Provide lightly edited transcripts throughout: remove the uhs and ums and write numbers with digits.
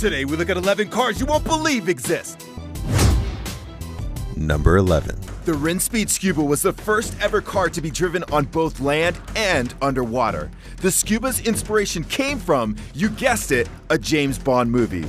Today we look at 11 cars you won't believe exist. Number 11. The Rinspeed Scuba was the first ever car to be driven on both land and underwater. The Scuba's inspiration came from, you guessed it, a James Bond movie.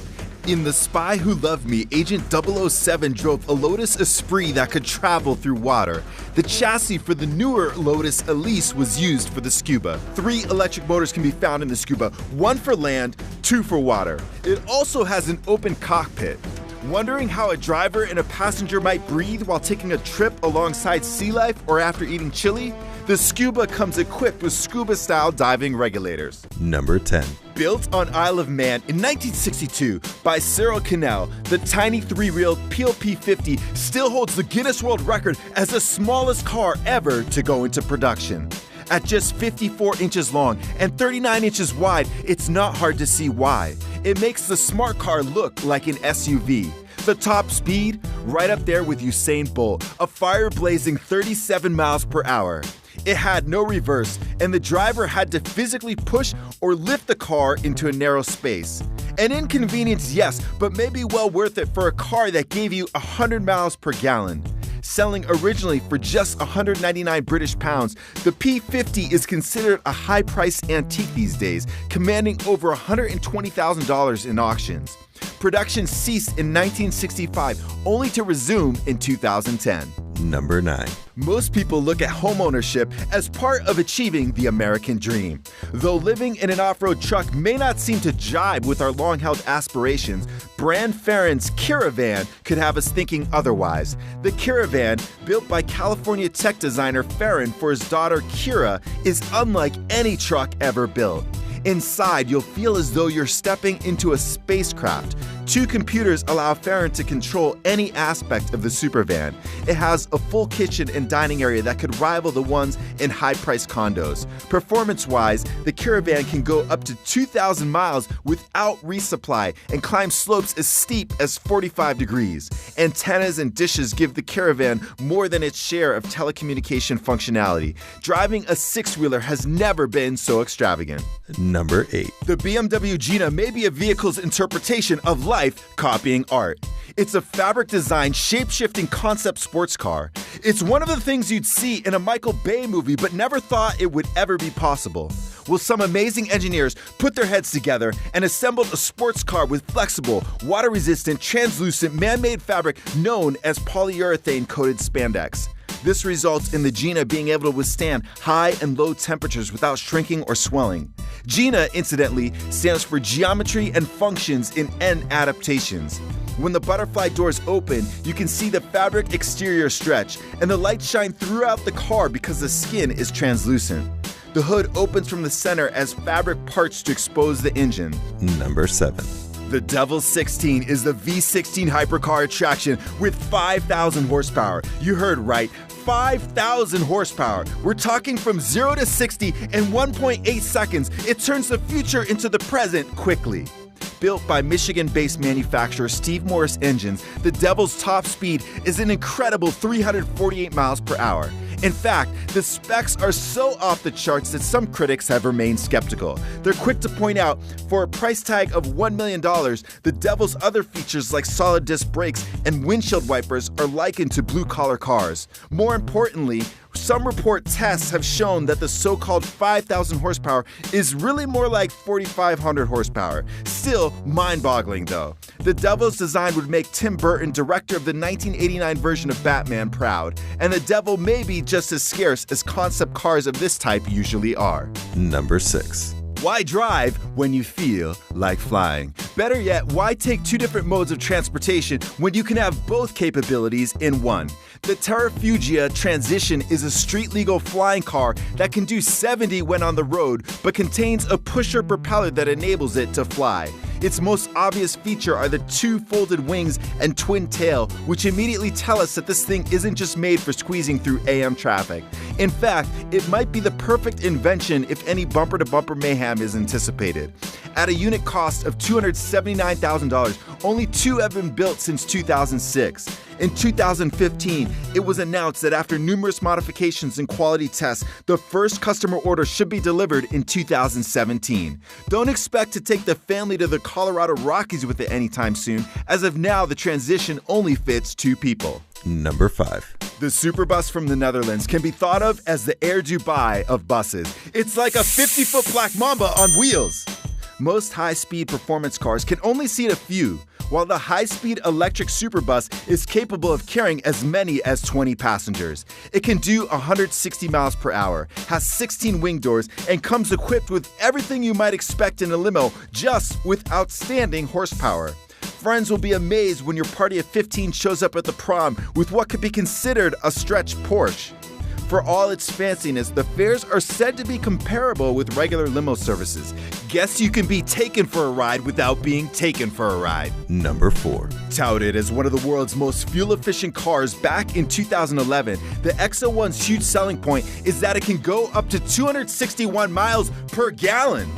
In The Spy Who Loved Me, Agent 007 drove a Lotus Esprit that could travel through water. The chassis for the newer Lotus Elise was used for the Scuba. 3 electric motors can be found in the Scuba, 1 for land, 2 for water. It also has an open cockpit. Wondering how a driver and a passenger might breathe while taking a trip alongside sea life or after eating chili? The Scuba comes equipped with scuba-style diving regulators. Number 10. Built on Isle of Man in 1962 by Cyril Cannell, the tiny 3-wheeled POP50 still holds the Guinness World Record as the smallest car ever to go into production. At just 54 inches long and 39 inches wide, it's not hard to see why. It makes the smart car look like an SUV. The top speed, right up there with Usain Bolt, a fire-blazing 37 miles per hour. It had no reverse, and the driver had to physically push or lift the car into a narrow space. An inconvenience, yes, but maybe well worth it for a car that gave you 100 miles per gallon. Selling originally for just 199 British pounds, the P50 is considered a high-priced antique these days, commanding over $120,000 in auctions. Production ceased in 1965, only to resume in 2010. Number 9. Most people look at homeownership as part of achieving the American dream. Though living in an off-road truck may not seem to jibe with our long-held aspirations, Brand Farron's Caravan could have us thinking otherwise. The Caravan, built by California tech designer Farron for his daughter Kira, is unlike any truck ever built. Inside, you'll feel as though you're stepping into a spacecraft. 2 computers allow Farron to control any aspect of the supervan. It has a full kitchen and dining area that could rival the ones in high-priced condos. Performance-wise, the Caravan can go up to 2,000 miles without resupply and climb slopes as steep as 45 degrees. Antennas and dishes give the Caravan more than its share of telecommunication functionality. Driving a 6-wheeler has never been so extravagant. Number 8. The BMW Gina may be a vehicle's interpretation of life copying art. It's a fabric-designed, shape-shifting concept sports car. It's one of the things you'd see in a Michael Bay movie but never thought it would ever be possible. Well, some amazing engineers put their heads together and assembled a sports car with flexible, water-resistant, translucent, man-made fabric known as polyurethane-coated spandex. This results in the Gina being able to withstand high and low temperatures without shrinking or swelling. Gina, incidentally, stands for Geometry and Functions in N Adaptations. When the butterfly doors open, you can see the fabric exterior stretch, and the lights shine throughout the car because the skin is translucent. The hood opens from the center as fabric parts to expose the engine. Number 7. The Devil 16 is the V16 hypercar attraction with 5,000 horsepower. You heard right, 5,000 horsepower. We're talking from 0 to 60 in 1.8 seconds. It turns the future into the present quickly. Built by Michigan-based manufacturer Steve Morris Engines, the Devil's top speed is an incredible 348 miles per hour. In fact, the specs are so off the charts that some critics have remained skeptical. They're quick to point out, for a price tag of $1 million, the Devil's other features like solid disc brakes and windshield wipers are likened to blue-collar cars. More importantly, some report tests have shown that the so-called 5,000 horsepower is really more like 4,500 horsepower. Still mind-boggling though. The Devil's design would make Tim Burton, director of the 1989 version of Batman, proud, and the Devil may be just as scarce as concept cars of this type usually are. Number 6. Why drive when you feel like flying? Better yet, why take 2 different modes of transportation when you can have both capabilities in one? The Terrafugia Transition is a street-legal flying car that can do 70 when on the road, but contains a pusher propeller that enables it to fly. Its most obvious feature are the 2 folded wings and twin tail, which immediately tell us that this thing isn't just made for squeezing through AM traffic. In fact, it might be the perfect invention if any bumper-to-bumper mayhem is anticipated. At a unit cost of $279,000, only 2 have been built since 2006. In 2015, it was announced that after numerous modifications and quality tests, the first customer order should be delivered in 2017. Don't expect to take the family to the Colorado Rockies with it anytime soon. As of now, the transition only fits 2 people. Number 5. The Superbus from the Netherlands can be thought of as the Air Dubai of buses. It's like a 50-foot Black Mamba on wheels. Most high-speed performance cars can only seat a few, while the high-speed electric Superbus is capable of carrying as many as 20 passengers. It can do 160 miles per hour, has 16 wing doors, and comes equipped with everything you might expect in a limo, just with outstanding horsepower. Friends will be amazed when your party of 15 shows up at the prom with what could be considered a stretch Porsche. For all its fanciness, the fares are said to be comparable with regular limo services. Guess you can be taken for a ride without being taken for a ride. Number 4. Touted as one of the world's most fuel-efficient cars back in 2011, the X01's huge selling point is that it can go up to 261 miles per gallon.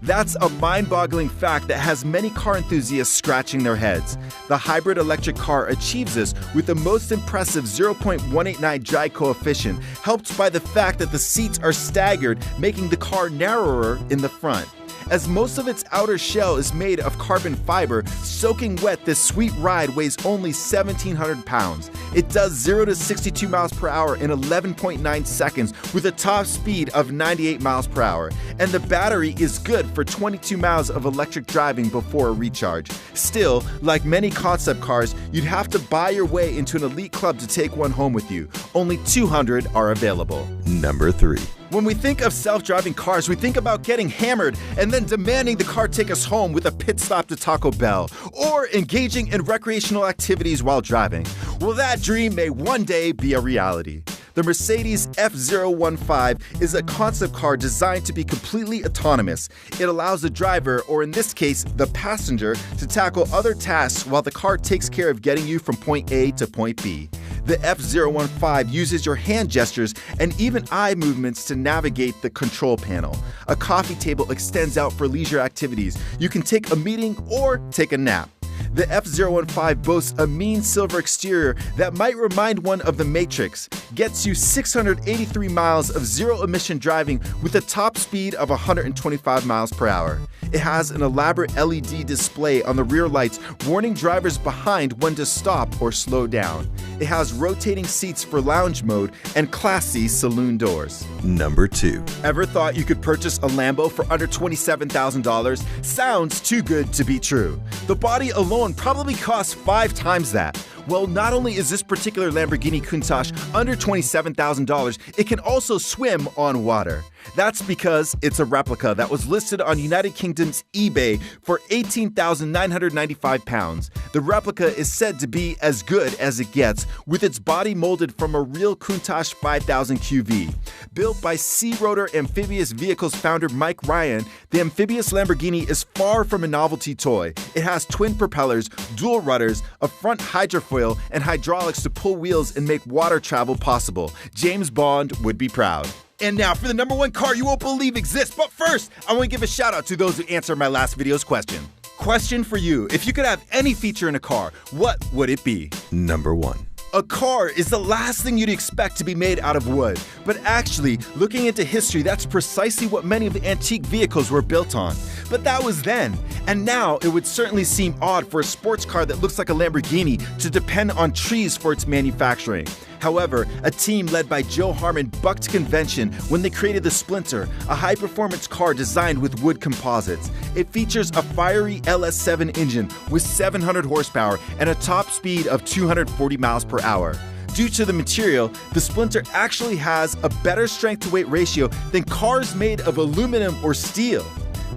That's a mind-boggling fact that has many car enthusiasts scratching their heads. The hybrid electric car achieves this with the most impressive 0.189 drag coefficient, helped by the fact that the seats are staggered, making the car narrower in the front. As most of its outer shell is made of carbon fiber, soaking wet, this sweet ride weighs only 1,700 pounds. It does 0 to 62 miles per hour in 11.9 seconds with a top speed of 98 miles per hour. And the battery is good for 22 miles of electric driving before a recharge. Still, like many concept cars, you'd have to buy your way into an elite club to take one home with you. Only 200 are available. Number 3. When we think of self-driving cars, we think about getting hammered and then demanding the car take us home with a pit stop to Taco Bell, or engaging in recreational activities while driving. Well, that dream may one day be a reality. The Mercedes F015 is a concept car designed to be completely autonomous. It allows the driver, or in this case, the passenger, to tackle other tasks while the car takes care of getting you from point A to point B. The F015 uses your hand gestures and even eye movements to navigate the control panel. A coffee table extends out for leisure activities. You can take a meeting or take a nap. The F015 boasts a mean silver exterior that might remind one of the Matrix, gets you 683 miles of zero-emission driving with a top speed of 125 miles per hour. It has an elaborate LED display on the rear lights warning drivers behind when to stop or slow down. It has rotating seats for lounge mode and classy saloon doors. Number 2. Ever thought you could purchase a Lambo for under $27,000? Sounds too good to be true. The body alone probably costs 5 times that. Well, not only is this particular Lamborghini Countach under $27,000, it can also swim on water. That's because it's a replica that was listed on United Kingdom's eBay for £18,995. The replica is said to be as good as it gets, with its body molded from a real Countach 5000 QV. Built by Sea Rotor Amphibious Vehicles founder Mike Ryan, the amphibious Lamborghini is far from a novelty toy. It has twin propellers, dual rudders, a front hydrofoil, and hydraulics to pull wheels and make water travel possible. James Bond would be proud. And now for the number 1 car you won't believe exists. But first, I want to give a shout out to those who answered my last video's question. Question for you: if you could have any feature in a car, what would it be? Number 1. A car is the last thing you'd expect to be made out of wood. But actually, looking into history, that's precisely what many of the antique vehicles were built on. But that was then. And now, it would certainly seem odd for a sports car that looks like a Lamborghini to depend on trees for its manufacturing. However, a team led by Joe Harmon bucked convention when they created the Splinter, a high-performance car designed with wood composites. It features a fiery LS7 engine with 700 horsepower and a top speed of 240 miles per hour. Due to the material, the Splinter actually has a better strength-to-weight ratio than cars made of aluminum or steel.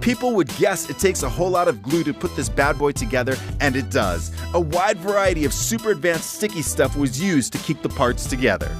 People would guess it takes a whole lot of glue to put this bad boy together, and it does. A wide variety of super advanced sticky stuff was used to keep the parts together.